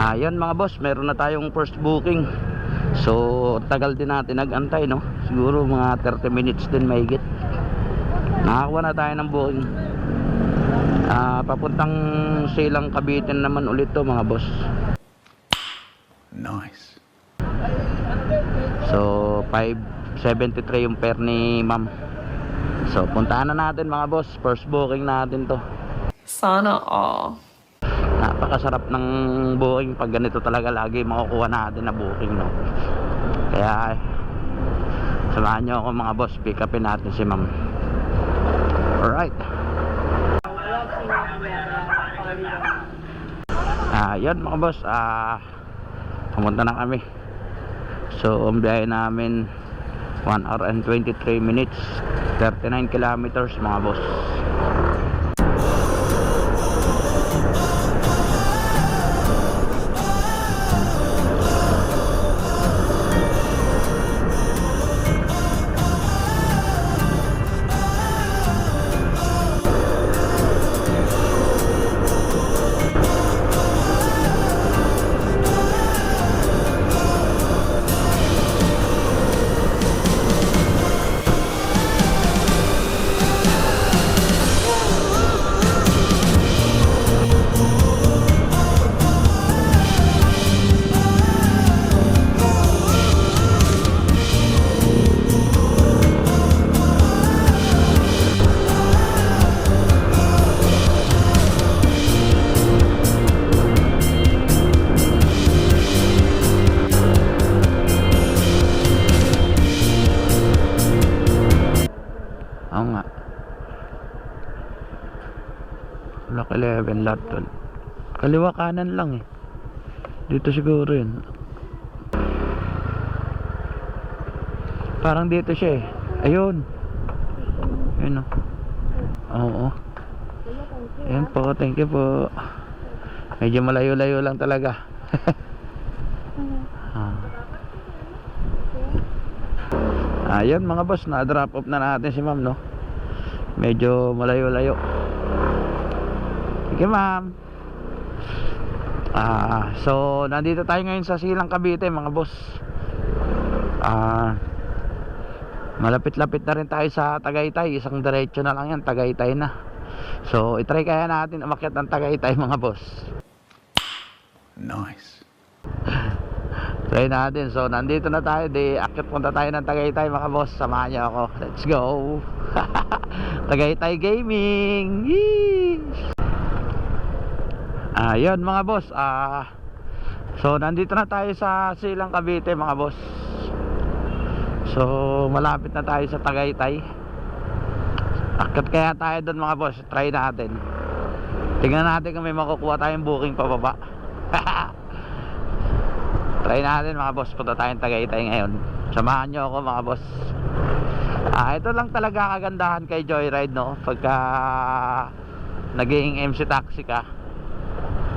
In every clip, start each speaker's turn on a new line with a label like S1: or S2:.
S1: Ayun mga boss, meron na tayong first booking. So tagal din natin nag-antay, no? Siguro mga 30 minutes din mahigit. Nakakuha na tayo ng booking. Papuntang Silang Cavite naman ulit to mga boss.
S2: Nice.
S1: So 573 yung pair ni ma'am. So puntahan na natin mga boss. First booking natin to.
S3: Sana all.
S1: Napakasarap ng booking pag ganito talaga lagi makukuha natin na booking, no? Kaya samahan nyo ako mga boss, pick upin natin si ma'am. Alright. Yun mga boss, pumunta na kami. So ang biyahe namin 1 hour and 23 minutes, 39 kilometers mga boss. Oo nga. Block 11, lot 12. Kaliwa kanan lang eh. Dito siguro yun. Parang dito siya eh. Ayun. Ayun o. Oo. Ayun po, thank you po. Medyo malayo-layo lang talaga. Ayun mga boss, na-drop off na natin si ma'am, no? Medyo malayo-layo. Sige ma'am. So nandito tayo ngayon sa Silang Cavite mga boss. Malapit-lapit na rin tayo sa Tagaytay. Isang diretso na lang yan, Tagaytay na. So itry kaya natin umakyat ng Tagaytay mga boss.
S2: Nice.
S1: Try natin. So nandito na tayo, akyat punta tayo ng Tagaytay mga boss. Samahan niyo ako. Let's go. Tagaytay Gaming. Yee! Yun mga boss. So nandito na tayo sa Silang Cavite mga boss. So malapit na tayo sa Tagaytay. Akyat kaya tayo doon mga boss. Try natin. Tingnan natin kung may makukuha tayong booking pababa. Try natin mga boss, punta tayong Tagaytay ngayon. Samahan nyo ako mga boss. Ito lang talaga kagandahan kay Joyride, no? Pagka naging MC taxi ka,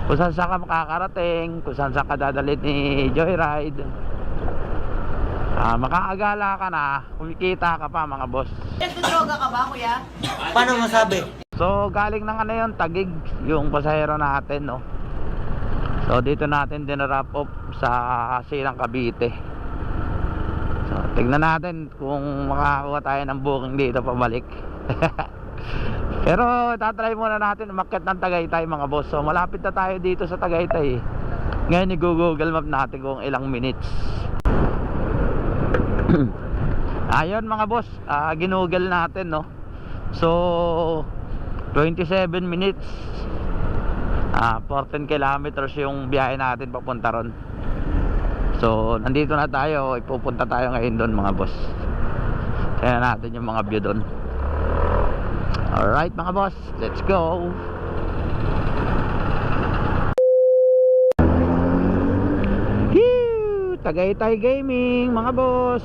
S1: kung saan ka makakarating, kung saan ka dadalhin ni Joyride, makaagala ka na, kumikita ka pa mga boss.
S4: Nagdodroga ka ba, kuya?
S5: Paano masabi?
S1: So galing ng ano yun, Taguig, yung pasahero natin, no? So dito natin dinarap off sa Silang Cavite. So tignan natin kung makakakuha tayo ng booking dito pabalik. Pero tatry muna natin umakyat ng Tagaytay mga boss. So malapit na tayo dito sa Tagaytay. Ngayon i-google map natin kung ilang minutes. Ayun mga boss, ginugol natin, no. So 27 minutes, 14 kilometers yung biyahe natin papunta ron. So nandito na tayo, ipupunta tayo ngayon doon mga boss. Kaya natin yung mga view doon. Alright mga boss, let's go. Whew! Tagaytay Gaming mga boss.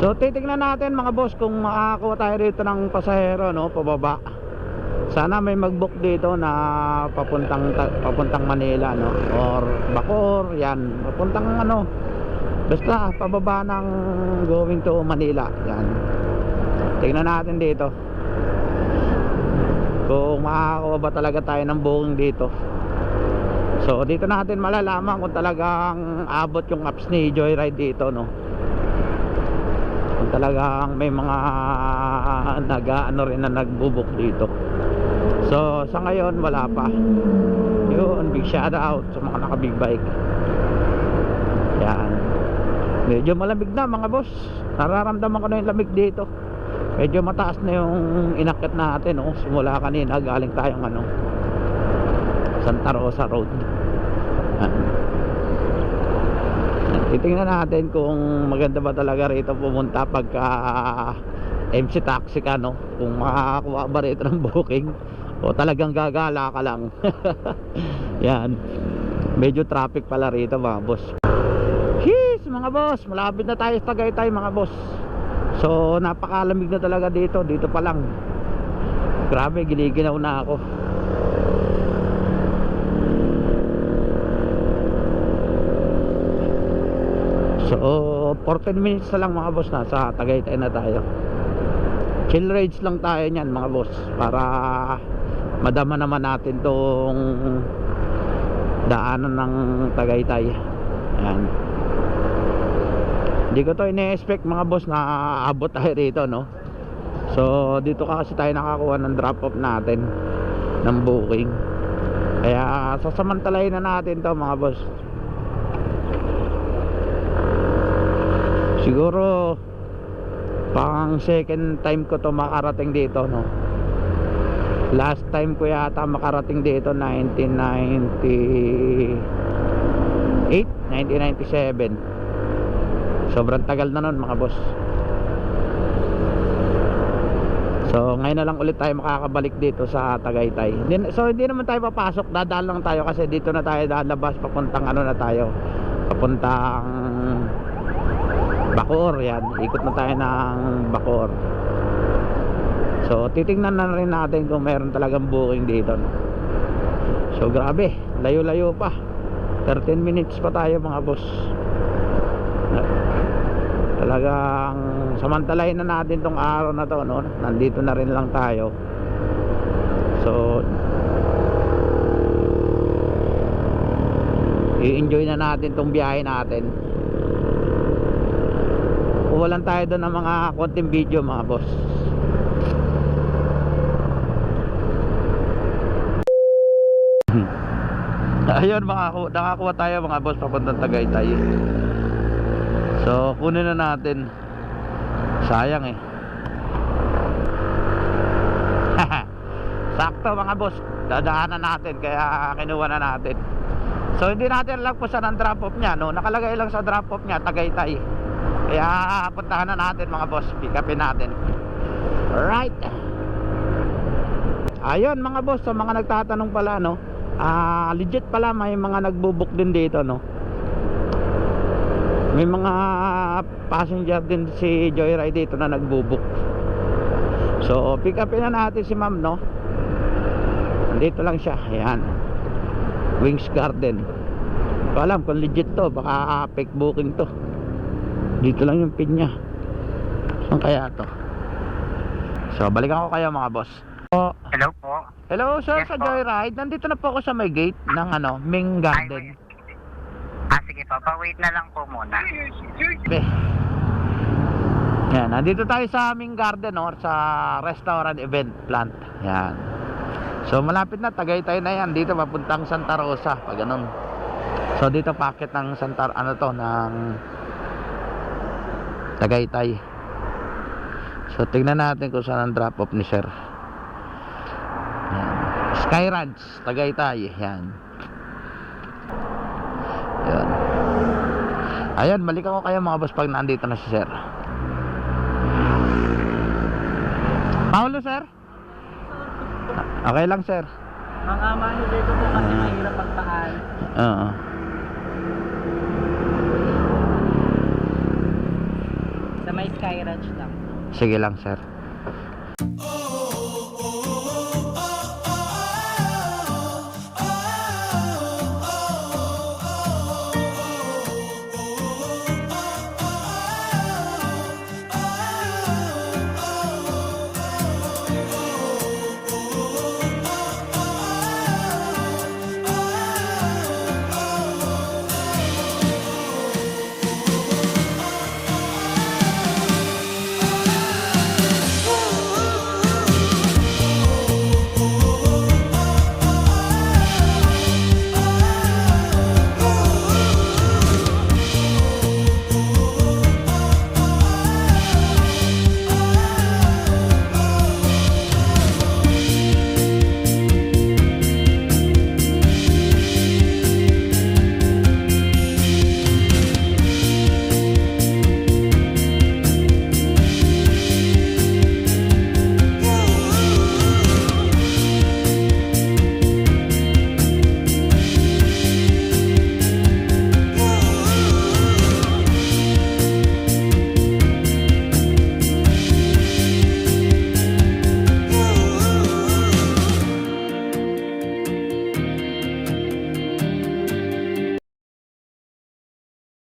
S1: So titignan natin mga boss kung makakakuha tayo rito ng pasahero, no, pababa. Sana may mag-book dito na papuntang Manila, no, or Bacoor, yan, papuntang ano, basta pababa ng going to Manila, yan. Tingnan natin dito kung makakakuha ba talaga tayo ng booking dito. So dito natin malalaman kung talagang abot yung apps ni Joyride dito, no? Kung talagang may mga nag-ano rin na nagbubuk dito. So sa ngayon wala pa. Yun, big shout out sa mga naka big bike. Yan. Medyo malamig na mga boss. Nararamdaman ko na yung lamig dito. Medyo mataas na yung inakyat natin, no? Simula kanina galing tayong ano, Santa Rosa Road. Yan. Titingnan natin kung maganda ba talaga rito pumunta pagka MC taxi ka, no? Kung makakakuha ba rito ng booking o talagang gagala ka lang. Yan. Medyo traffic pala rito mga boss. Jeez mga boss, malapit na tayo sa Tagaytay mga boss. So napakalamig na talaga dito. Dito pa lang, grabe, giniginaw na ako. So 14 minutes na lang mga boss, nasa Tagaytay na tayo. Chill rides lang tayo niyan mga boss, para madama naman natin tong daanan ng Tagaytay. Ayan. Hindi ko to ine-expect mga boss na aabot tayo rito, no? So dito kasi tayo nakakuha ng drop off natin ng booking. Kaya sasamantalayin na natin to mga boss. Siguro pang second time ko to makarating dito, no? Last time ko yata makarating dito 1998, 1997. Sobrang tagal na nun mga boss. So ngayon na lang ulit tayo makakabalik dito sa Tagaytay. So hindi naman tayo papasok, dadaan lang tayo kasi dito na tayo lalabas papuntang ano na tayo, papuntang Bacoor. Yan, ikot na tayo ng Bacoor. So titingnan na rin natin kung meron talagang booking dito, no? So grabe, layo-layo pa. 13 minutes pa tayo mga boss. Talagang samantalahin na natin tong araw na to, no? Nandito na rin lang tayo. So i-enjoy na natin tong biyahe natin. Walan tayo doon ng mga konting video mga boss. Ayun, nakakuha tayo mga boss papuntang Tagaytay. So kunin na natin. Sayang eh. Sakto mga boss, dadaanan natin kaya kinuha na natin. So hindi natin lang po saan ang drop off nya, no? Nakalagay lang sa drop off nya Tagaytay. Kaya puntahan na natin mga boss, pick upin natin. Alright. Ayun mga boss, sa mga nagtatanong pala, no? Legit pala may mga nagbo-book din dito, no? May mga passenger din si Joyride dito na nagbo-book. So pick upin na natin si ma'am, no? Dito lang siya, ayan, Wings Garden. Hindi ko alam kung legit to, baka fake booking to. Dito lang yung pin nya. Saan kaya to? So balikan ko kayo mga boss.
S2: Hello po.
S1: Hello sir,
S2: Yes
S1: sa
S2: po.
S1: Joyride. Nandito na po ako sa may gate ng ano, Ming Garden.
S2: Sige po, pa-wait na lang po muna.
S1: Okay. Yan, nandito tayo sa Ming Garden, or sa restaurant event plant. Yan. So malapit na, Tagaytay na yan. Dito papuntang Santa Rosa, pag ganun. So dito packet ng Santa, ano to, ng Tagaytay. So tingnan natin kung saan ang drop off ni sir. Yan. Sky Ranch, Tagaytay. Yan. Yan. Ayan, balikan ko kayo mga boss pag nandito na si sir. Paulo sir? Okay lang sir.
S4: Mga manager ko po kasi mahirap pagpaan.
S1: Oo.
S4: Sa may Sky Ranch lang.
S1: Sige lang sir.